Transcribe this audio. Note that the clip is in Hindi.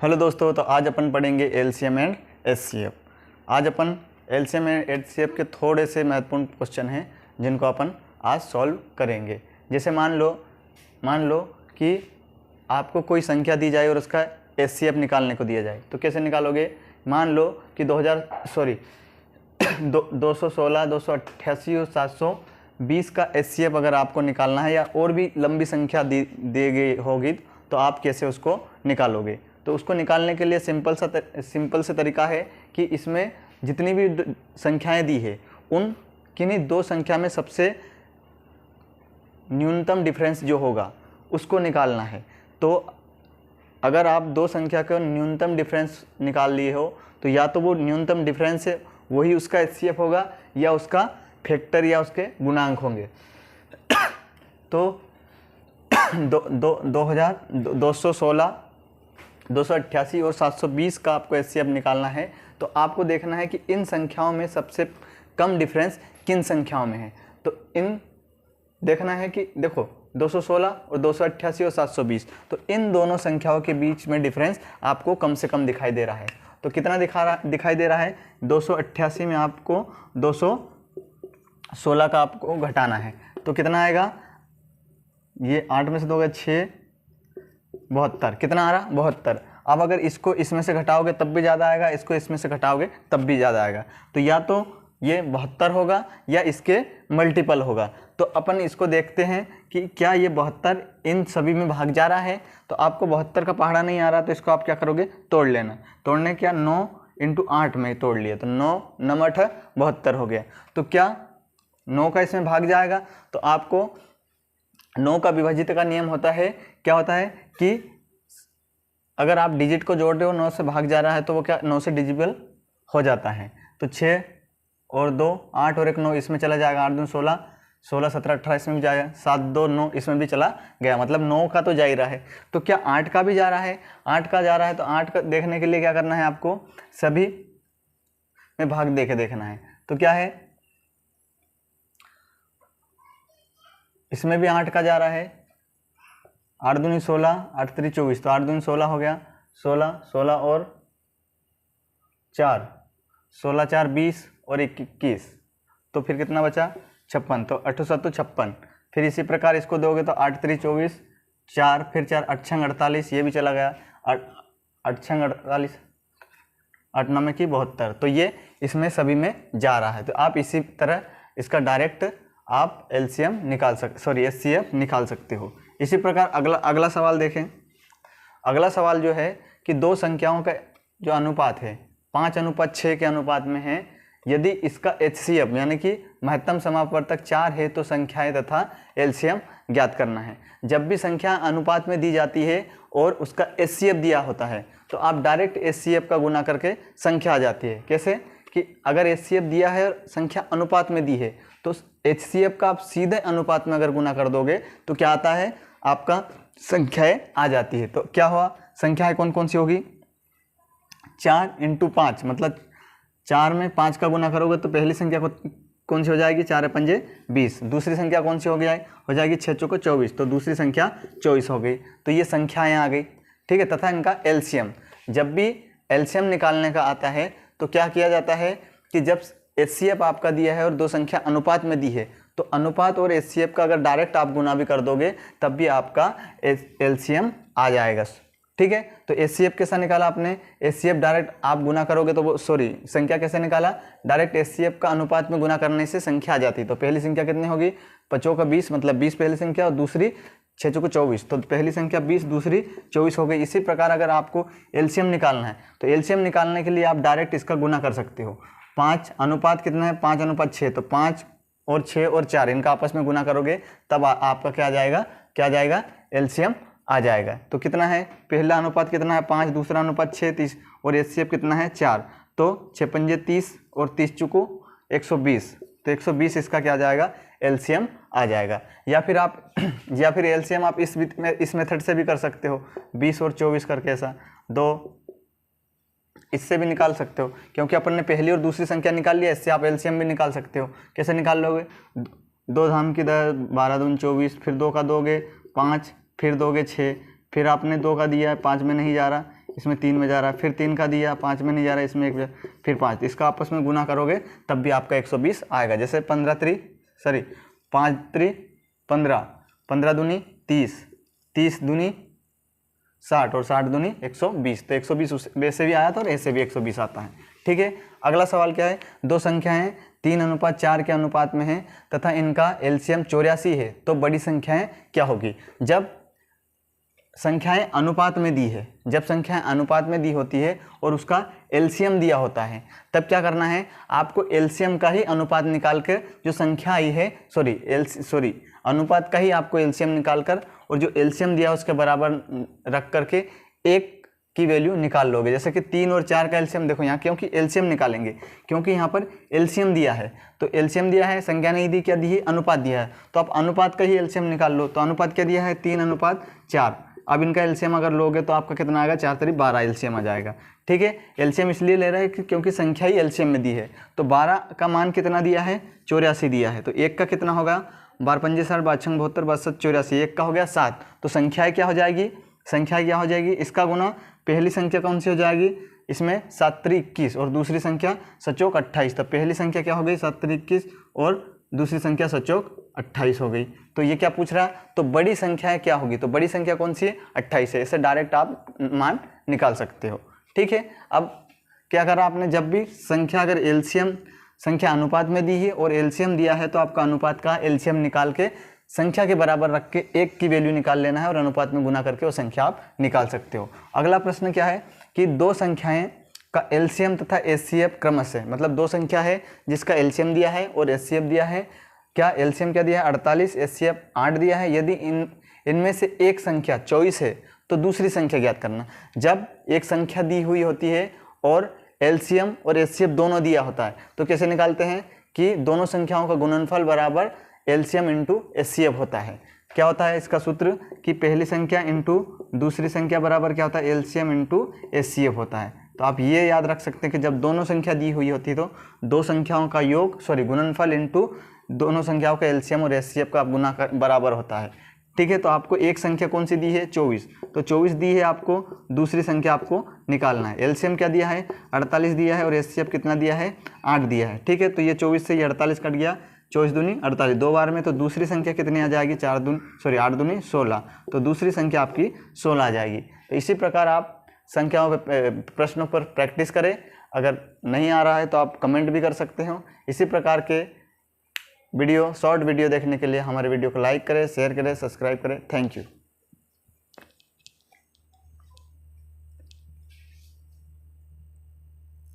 हेलो दोस्तों, तो आज अपन पढ़ेंगे एलसीएम एंड एचसीएफ। आज अपन एलसीएम एंड एचसीएफ के थोड़े से महत्वपूर्ण क्वेश्चन हैं जिनको अपन आज सॉल्व करेंगे। जैसे मान लो कि आपको कोई संख्या दी जाए और उसका एचसीएफ निकालने को दिया जाए, तो कैसे निकालोगे। मान लो कि 216, 288 और 720 का एचसीएफ अगर आपको निकालना है या और भी लंबी संख्या दी गई होगी तो आप कैसे उसको निकालोगे। तो उसको निकालने के लिए सिंपल सा तरीका है कि इसमें जितनी भी संख्याएं दी है उन किन्हीं दो संख्या में सबसे न्यूनतम डिफरेंस जो होगा उसको निकालना है। तो अगर आप दो संख्या का न्यूनतम डिफरेंस निकाल लिए हो तो या तो वो न्यूनतम डिफरेंस है वही उसका एचसीएफ होगा या उसका फैक्टर या उसके गुणांक होंगे। तो 216, 288 और 720 का आपको एचसीएफ निकालना है। तो आपको देखना है कि इन संख्याओं में सबसे कम डिफरेंस किन संख्याओं में है। तो इन देखना है कि देखो 216 और 288 और 720, तो इन दोनों संख्याओं के बीच में डिफरेंस आपको कम से कम दिखाई दे रहा है। तो कितना दिखाई दे रहा है, 288 में आपको 216 का आपको घटाना है। तो कितना आएगा, ये 8 में से 2 गए 6, 72। कितना आ रहा, 72। अब अगर इसको इसमें से घटाओगे तब भी ज़्यादा आएगा, इसको इसमें से घटाओगे तब भी ज़्यादा आएगा। तो या तो ये 72 होगा या इसके मल्टीपल होगा। तो अपन इसको देखते हैं कि क्या ये 72 इन सभी में भाग जा रहा है। तो आपको 72 का पहाड़ा नहीं आ रहा तो इसको आप क्या करोगे, तोड़ लेना। तोड़ने क्या, 9 × 8 में तोड़ लिया तो 9 9 8 72 हो गया। तो क्या 9 का इसमें भाग जाएगा। तो आपको 9 का विभाजित का नियम होता है, क्या होता है कि अगर आप डिजिट को जोड़ रहे हो 9 से भाग जा रहा है तो वो क्या 9 से डिजिबल हो जाता है। तो 6 और 2 8 और 1 9 इसमें चला जाएगा, 8 2 16, 16 17 18 इसमें भी जाएगा, 7 2 9 इसमें भी चला गया। मतलब 9 का तो जा ही रहा है। तो क्या 8 का भी जा रहा है, 8 का जा रहा है। तो 8 का देखने के लिए क्या करना है, आपको सभी में भाग दे के देखना है। तो क्या है, इसमें भी 8 का जा रहा है, 8 दूनी 16, 8 3 24, तो 8 दूनी 16 हो गया, 16 16 और 4, 16 4 20 और 21, तो फिर कितना बचा 56। तो 8 7 56। फिर इसी प्रकार इसको दोगे तो 8 3 24, 4 फिर 4 8 6 48, ये भी चला गया, 8 6 48, 8 9 की 72। तो ये इसमें सभी में जा रहा है। तो आप इसी तरह इसका डायरेक्ट आप एलसीएम निकाल एचसीएफ निकाल सकते हो। इसी प्रकार अगला सवाल देखें। अगला सवाल जो है कि दो संख्याओं का जो अनुपात है 5:6 के अनुपात में है। यदि इसका एचसीएफ यानी कि महत्तम समापवर्तक 4 है तो संख्याएं तथा एलसीएम ज्ञात करना है। जब भी संख्या अनुपात में दी जाती है और उसका एचसीएफ दिया होता है तो आप डायरेक्ट एचसीएफ का गुना करके संख्या आ जाती है। कैसे कि अगर एचसीएफ दिया है और संख्या अनुपात में दी है तो एचसीएफ का आप सीधे अनुपात में अगर गुना कर दोगे तो क्या आता है, आपका संख्याएं आ जाती है। तो क्या हुआ, संख्याएं कौन कौन सी होगी, 4 × 5, मतलब 4 में 5 का गुना करोगे तो पहली संख्या कौन सी हो जाएगी, 4 5 20। दूसरी संख्या कौन सी हो जाएगी 6 चौको 24, तो दूसरी संख्या 24 हो गई। तो ये संख्याएं आ गई, ठीक है। तथा इनका एलसीएम, जब भी एलसीएम निकालने का आता है तो क्या किया जाता है कि जब एचसीएफ आपका दिया है और दो संख्या अनुपात में दी है तो अनुपात और एचसीएफ का अगर डायरेक्ट आप गुना भी कर दोगे तब भी आपका एलसीएम आ जाएगा, ठीक है। तो एचसीएफ कैसा निकाला आपने, एचसीएफ डायरेक्ट आप गुना करोगे तो वो संख्या कैसे निकाला, डायरेक्ट एचसीएफ का अनुपात में गुना करने से संख्या आ जाती। तो पहली संख्या कितनी होगी, 5 का 20, मतलब 20 पहली संख्या और दूसरी 6 चौको 24, तो पहली संख्या 20 दूसरी 24 हो गई। इसी प्रकार अगर आपको एलसीएम निकालना है तो एलसीएम निकालने के लिए आप डायरेक्ट इसका गुना कर सकते हो। 5 अनुपात कितना है, 5:6, तो 5 और 6 और 4 इनका आपस में गुना करोगे तब आपका क्या आ जाएगा एलसीएम आ जाएगा। तो कितना है, पहला अनुपात कितना है 5, दूसरा अनुपात 6 30 और एचसीएफ कितना है 4, तो 6 5 30 और 30 चुको 120, तो 120 इसका क्या आ जाएगा, एलसीएम आ जाएगा। या फिर एलसीएम आप इस मेथड से भी कर सकते हो, 20 और 24 करके ऐसा 2, इससे भी निकाल सकते हो क्योंकि अपन ने पहली और दूसरी संख्या निकाल लिया। इससे आप एलसीएम भी निकाल सकते हो। कैसे निकाल लोगे, 2 धाम की 10, 12 दूनी 24, फिर 2 का दोगे 5, फिर दोगे 6, फिर आपने 2 का दिया है 5 में नहीं जा रहा, इसमें 3 में जा रहा है, फिर 3 का दिया, 5 में नहीं जा रहा है, इसमें 1 फिर 5, इसका आपस में गुना करोगे तब भी आपका 120 आएगा। जैसे 5 3 15, 15 दूनी 30, 30 दूनी 60 और 60 दूनी 120, तो 120 उस वैसे भी आया था और ऐसे भी 120 आता है। ठीक है, अगला सवाल क्या है, दो संख्याएं 3:4 के अनुपात में हैं तथा इनका एलसीएम 84 है, तो बड़ी संख्याएं क्या होगी। जब संख्याएं अनुपात में दी है, जब संख्याएं अनुपात में दी होती है और उसका एलसीएम दिया होता है, तब क्या करना है, आपको एलसीएम का ही अनुपात निकाल कर जो संख्या आई है, अनुपात का ही आपको एलसीएम निकाल कर और जो एलसीएम दिया उसके बराबर रख करके 1 की वैल्यू निकाल लोगे। जैसे कि 3 और 4 का एलसीएम देखो यहाँ, क्योंकि एलसीएम निकालेंगे, क्योंकि यहाँ पर एलसीएम दिया है, तो एलसीएम दिया है, संख्या नहीं दी, क्या दी है, अनुपात दिया है, तो आप अनुपात का ही एलसीएम निकाल लो। तो अनुपात क्या दिया है, 3:4। अब इनका एलसीएम अगर लोगे तो आपका कितना आएगा, 4 3 12 एलसीएम आ जाएगा। ठीक है, एलसीएम इसलिए ले रहे हैं क्योंकि संख्या ही एलसीएम में दी है। तो 12 का मान कितना दिया है, 84 दिया है, तो 1 का कितना होगा, 12 5 60 12 6 72 62 84, 1 का हो गया 7। तो संख्याएं क्या हो जाएगी, संख्या क्या हो जाएगी, इसका गुना पहली संख्या कौन सी हो जाएगी, इसमें 7 3 21 और दूसरी संख्या 7 चौक 28। तो पहली संख्या क्या हो गई, 7 3 21 और दूसरी संख्या 7 चौक 28 हो गई। तो ये क्या पूछ रहा है, तो बड़ी संख्या क्या होगी, तो बड़ी संख्या कौन सी है, 28 है। इससे डायरेक्ट आप मान निकाल सकते हो। ठीक है, अब क्या करा आपने, जब भी संख्या अगर एलसीएम संख्या अनुपात में दी है और एलसीएम दिया है, तो आपका अनुपात का एलसीएम निकाल के संख्या के बराबर रख के 1 की वैल्यू निकाल लेना है और अनुपात में गुना करके वो संख्या आप निकाल सकते हो। अगला प्रश्न क्या है कि दो संख्याएं का एलसीएम तथा एचसीएफ क्रमशः, मतलब दो संख्या है जिसका एलसीएम दिया है और एचसीएफ दिया है। क्या एलसीएम क्या दिया है, 48, एचसीएफ 8 दिया है। यदि इनमें से एक संख्या 24 है तो दूसरी संख्या ज्ञात करना। जब एक संख्या दी हुई होती है और एलसीएम और एचसीएफ दोनों दिया होता है, तो कैसे निकालते हैं कि दोनों संख्याओं का गुणनफल बराबर एलसीएम इंटू एचसीएफ होता है। क्या होता है इसका सूत्र कि पहली संख्या इंटू दूसरी संख्या बराबर क्या होता है, एलसीएम इंटू एचसीएफ होता है। तो आप ये याद रख सकते हैं कि जब दोनों संख्या दी हुई होती है तो दो संख्याओं का योग गुणनफल इंटू दोनों संख्याओं का एलसीएम और एचसीएफ का गुना बराबर होता है। ठीक है, तो आपको एक संख्या कौन सी दी है, 24, तो 24 दी है आपको, दूसरी संख्या आपको निकालना है। एलसीएम क्या दिया है, 48 दिया है और एचसीएफ कितना दिया है, 8 दिया है। ठीक है, तो ये 24 से ये 48 कट गया, 24 दूनी 48, 2 बार में, तो दूसरी संख्या कितनी आ जाएगी, 8 दूनी 16, तो दूसरी संख्या आपकी 16 आ जाएगी। तो इसी प्रकार आप संख्याओं पर प्रश्नों पर प्रैक्टिस करें। अगर नहीं आ रहा है तो आप कमेंट भी कर सकते हो। इसी प्रकार के वीडियो, शॉर्ट वीडियो देखने के लिए हमारे वीडियो को लाइक करें, शेयर करें, सब्सक्राइब करें। Thank you.